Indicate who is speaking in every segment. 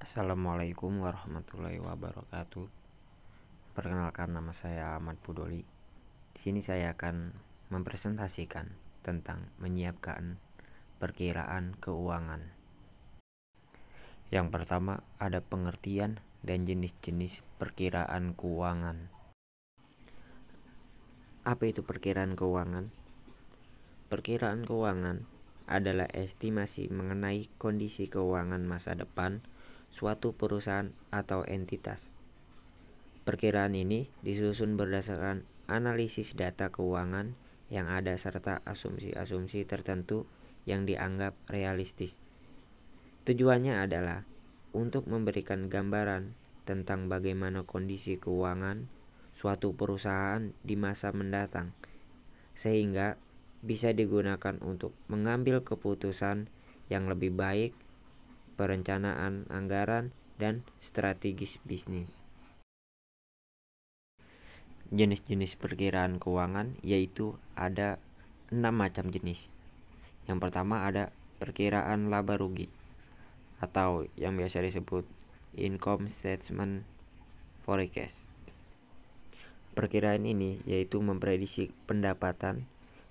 Speaker 1: Assalamualaikum warahmatullahi wabarakatuh. Perkenalkan, nama saya Ahmad Pudoli. Di sini saya akan mempresentasikan tentang menyiapkan perkiraan keuangan. Yang pertama, ada pengertian dan jenis-jenis perkiraan keuangan. Apa itu perkiraan keuangan? Perkiraan keuangan adalah estimasi mengenai kondisi keuangan masa depan suatu perusahaan atau entitas. Perkiraan ini disusun berdasarkan analisis data keuangan yang ada serta asumsi-asumsi tertentu yang dianggap realistis. Tujuannya adalah untuk memberikan gambaran tentang bagaimana kondisi keuangan suatu perusahaan di masa mendatang, sehingga bisa digunakan untuk mengambil keputusan yang lebih baik, perencanaan anggaran, dan strategis bisnis. Jenis-jenis perkiraan keuangan yaitu ada 6 macam jenis. Yang pertama ada perkiraan laba rugi atau yang biasa disebut income statement forecast. Perkiraan ini yaitu memprediksi pendapatan,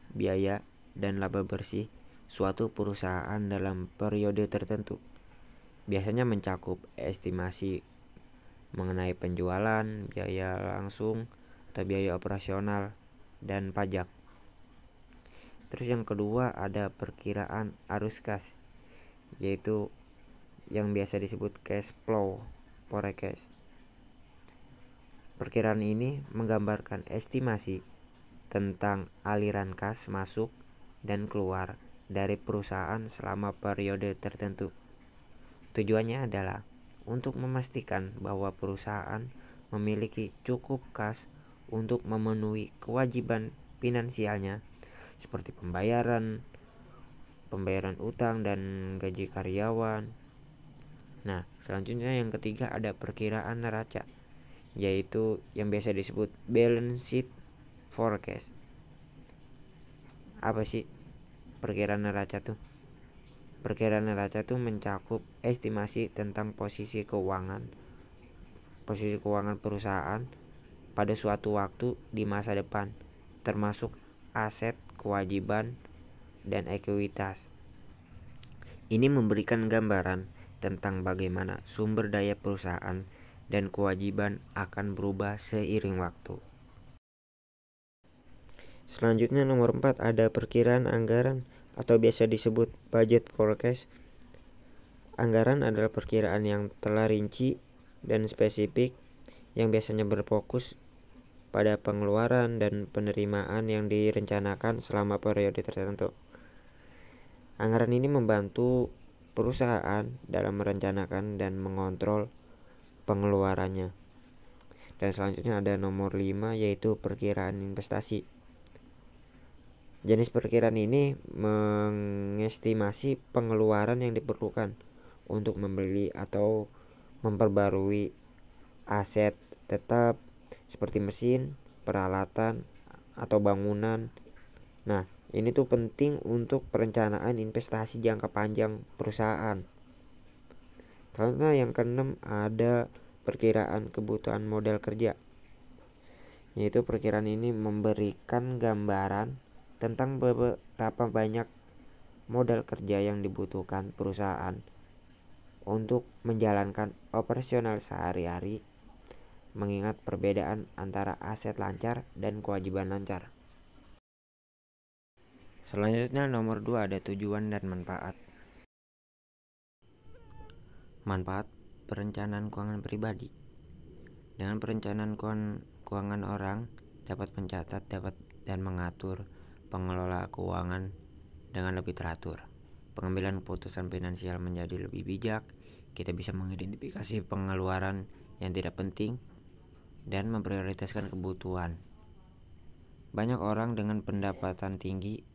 Speaker 1: biaya, dan laba bersih suatu perusahaan dalam periode tertentu. Biasanya mencakup estimasi mengenai penjualan, biaya langsung atau biaya operasional, dan pajak. Terus yang kedua ada perkiraan arus kas, yaitu yang biasa disebut cash flow forecast. Perkiraan ini menggambarkan estimasi tentang aliran kas masuk dan keluar dari perusahaan selama periode tertentu. Tujuannya adalah untuk memastikan bahwa perusahaan memiliki cukup kas untuk memenuhi kewajiban finansialnya seperti pembayaran utang dan gaji karyawan. Nah, selanjutnya yang ketiga ada perkiraan neraca, yaitu yang biasa disebut balance sheet forecast. Apa sih perkiraan neraca tuh? Perkiraan neraca tuh mencakup estimasi tentang posisi keuangan perusahaan pada suatu waktu di masa depan, termasuk aset, kewajiban, dan ekuitas. Ini memberikan gambaran tentang bagaimana sumber daya perusahaan dan kewajiban akan berubah seiring waktu. Selanjutnya nomor 4 ada perkiraan anggaran atau biasa disebut budget forecast. Anggaran adalah perkiraan yang telah rinci dan spesifik yang biasanya berfokus pada pengeluaran dan penerimaan yang direncanakan selama periode tertentu. Anggaran ini membantu perusahaan dalam merencanakan dan mengontrol pengeluarannya. Dan selanjutnya ada nomor 5 yaitu perkiraan investasi. Jenis perkiraan ini mengestimasi pengeluaran yang diperlukan untuk membeli atau memperbarui aset tetap seperti mesin, peralatan, atau bangunan. Nah, ini tuh penting untuk perencanaan investasi jangka panjang perusahaan. Karena yang keenam ada perkiraan kebutuhan modal kerja, yaitu perkiraan ini memberikan gambaran tentang berapa banyak modal kerja yang dibutuhkan perusahaan untuk menjalankan operasional sehari-hari, mengingat perbedaan antara aset lancar dan kewajiban lancar. Selanjutnya nomor 2 ada tujuan dan manfaat. Manfaat perencanaan keuangan pribadi. Dengan perencanaan keuangan orang dapat mencatat dan mengatur pengelola keuangan dengan lebih teratur. Pengambilan keputusan finansial menjadi lebih bijak. Kita bisa mengidentifikasi pengeluaran yang tidak penting dan memprioritaskan kebutuhan. Banyak orang dengan pendapatan tinggi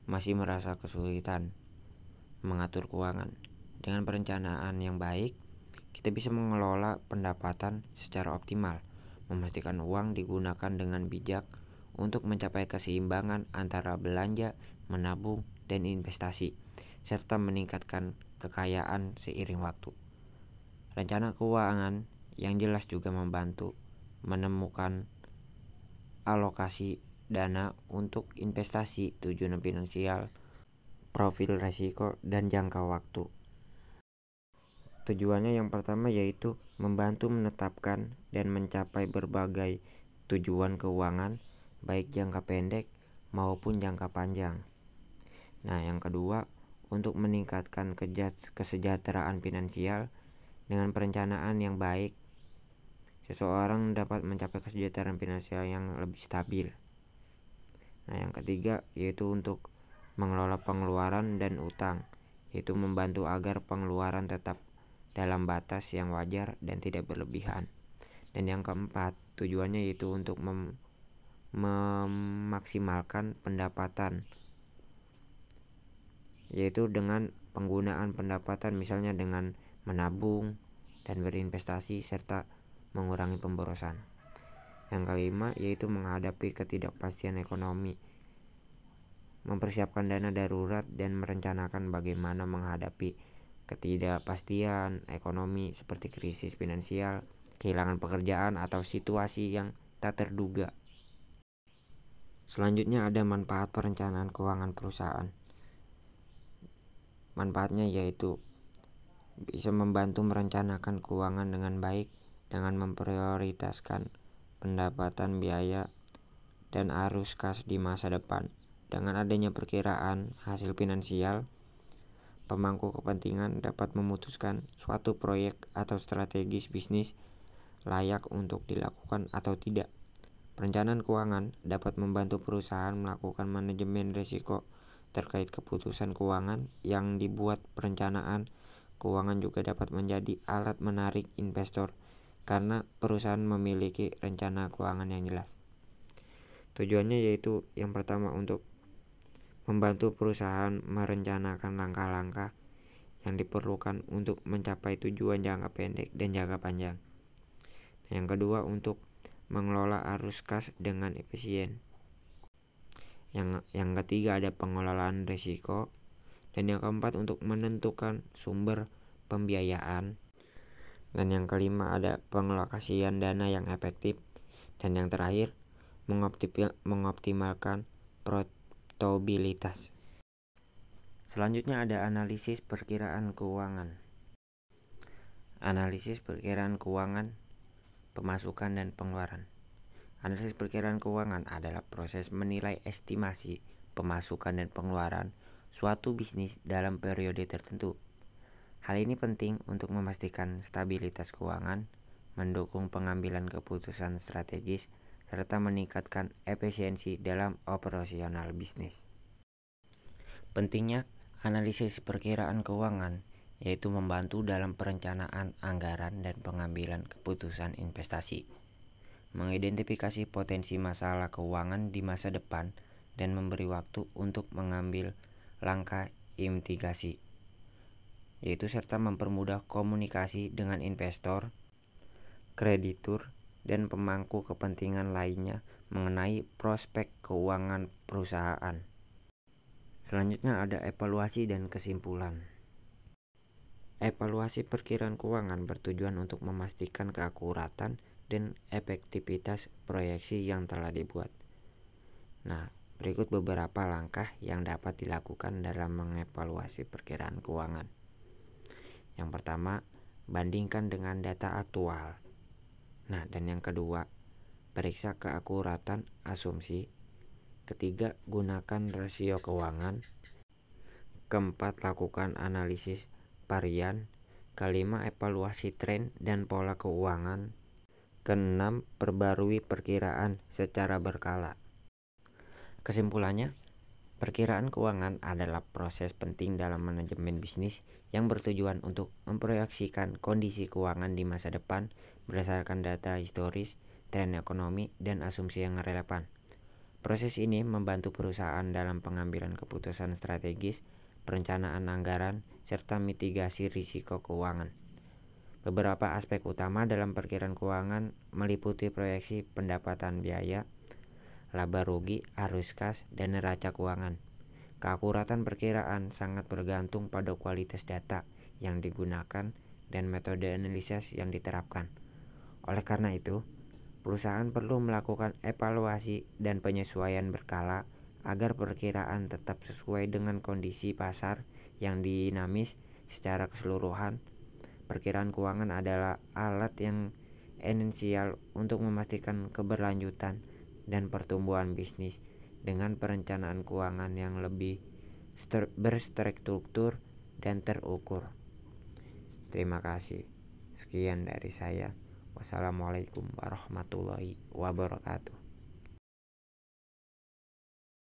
Speaker 1: masih merasa kesulitan mengatur keuangan. Dengan perencanaan yang baik, kita bisa mengelola pendapatan secara optimal, memastikan uang digunakan dengan bijak untuk mencapai keseimbangan antara belanja, menabung, dan investasi, serta meningkatkan kekayaan seiring waktu. Rencana keuangan yang jelas juga membantu menemukan alokasi dana untuk investasi, tujuan finansial, profil risiko, dan jangka waktu. Tujuannya yang pertama yaitu membantu menetapkan dan mencapai berbagai tujuan keuangan, baik jangka pendek maupun jangka panjang. Nah, yang kedua, untuk meningkatkan kesejahteraan finansial. Dengan perencanaan yang baik, seseorang dapat mencapai kesejahteraan finansial yang lebih stabil. Nah, yang ketiga yaitu untuk mengelola pengeluaran dan utang, yaitu membantu agar pengeluaran tetap dalam batas yang wajar dan tidak berlebihan. Dan yang keempat, tujuannya yaitu untuk memaksimalkan pendapatan, yaitu dengan penggunaan pendapatan misalnya dengan menabung dan berinvestasi serta mengurangi pemborosan. Yang kelima yaitu menghadapi ketidakpastian ekonomi, mempersiapkan dana darurat dan merencanakan bagaimana menghadapi ketidakpastian ekonomi seperti krisis finansial, kehilangan pekerjaan, atau situasi yang tak terduga. Selanjutnya ada manfaat perencanaan keuangan perusahaan. Manfaatnya yaitu bisa membantu merencanakan keuangan dengan baik dengan memprioritaskan pendapatan, biaya, dan arus kas di masa depan. Dengan adanya perkiraan hasil finansial, pemangku kepentingan dapat memutuskan suatu proyek atau strategis bisnis layak untuk dilakukan atau tidak. Perencanaan keuangan dapat membantu perusahaan melakukan manajemen risiko terkait keputusan keuangan yang dibuat. Perencanaan keuangan juga dapat menjadi alat menarik investor karena perusahaan memiliki rencana keuangan yang jelas. Tujuannya yaitu yang pertama untuk membantu perusahaan merencanakan langkah-langkah yang diperlukan untuk mencapai tujuan jangka pendek dan jangka panjang. Yang kedua, untuk mengelola arus kas dengan efisien. Yang ketiga ada pengelolaan risiko. Dan yang keempat untuk menentukan sumber pembiayaan. Dan yang kelima ada pengalokasian dana yang efektif. Dan yang terakhir mengoptimalkan profitabilitas. Selanjutnya ada analisis perkiraan keuangan. Analisis perkiraan keuangan, pemasukan dan pengeluaran. Analisis perkiraan keuangan adalah proses menilai estimasi pemasukan dan pengeluaran suatu bisnis dalam periode tertentu. Hal ini penting untuk memastikan stabilitas keuangan, mendukung pengambilan keputusan strategis, serta meningkatkan efisiensi dalam operasional bisnis. Pentingnya analisis perkiraan keuangan yaitu membantu dalam perencanaan anggaran dan pengambilan keputusan investasi, mengidentifikasi potensi masalah keuangan di masa depan, dan memberi waktu untuk mengambil langkah mitigasi, yaitu serta mempermudah komunikasi dengan investor, kreditur, dan pemangku kepentingan lainnya mengenai prospek keuangan perusahaan. Selanjutnya ada evaluasi dan kesimpulan. Evaluasi perkiraan keuangan bertujuan untuk memastikan keakuratan dan efektivitas proyeksi yang telah dibuat. Nah, berikut beberapa langkah yang dapat dilakukan dalam mengevaluasi perkiraan keuangan. Yang pertama, bandingkan dengan data aktual. Nah, dan yang kedua, periksa keakuratan asumsi. Ketiga, gunakan rasio keuangan. Keempat, lakukan analisis varian. Kelima, evaluasi tren dan pola keuangan. Keenam, perbarui perkiraan secara berkala. Kesimpulannya, perkiraan keuangan adalah proses penting dalam manajemen bisnis yang bertujuan untuk memproyeksikan kondisi keuangan di masa depan berdasarkan data historis, tren ekonomi, dan asumsi yang relevan. Proses ini membantu perusahaan dalam pengambilan keputusan strategis, perencanaan anggaran, serta mitigasi risiko keuangan. Beberapa aspek utama dalam perkiraan keuangan meliputi proyeksi pendapatan, biaya, laba rugi, arus kas, dan neraca keuangan. Keakuratan perkiraan sangat bergantung pada kualitas data yang digunakan dan metode analisis yang diterapkan. Oleh karena itu, perusahaan perlu melakukan evaluasi dan penyesuaian berkala agar perkiraan tetap sesuai dengan kondisi pasar yang dinamis. Secara keseluruhan, perkiraan keuangan adalah alat yang esensial untuk memastikan keberlanjutan dan pertumbuhan bisnis dengan perencanaan keuangan yang lebih berstruktur dan terukur. Terima kasih. Sekian dari saya. Wassalamualaikum warahmatullahi wabarakatuh.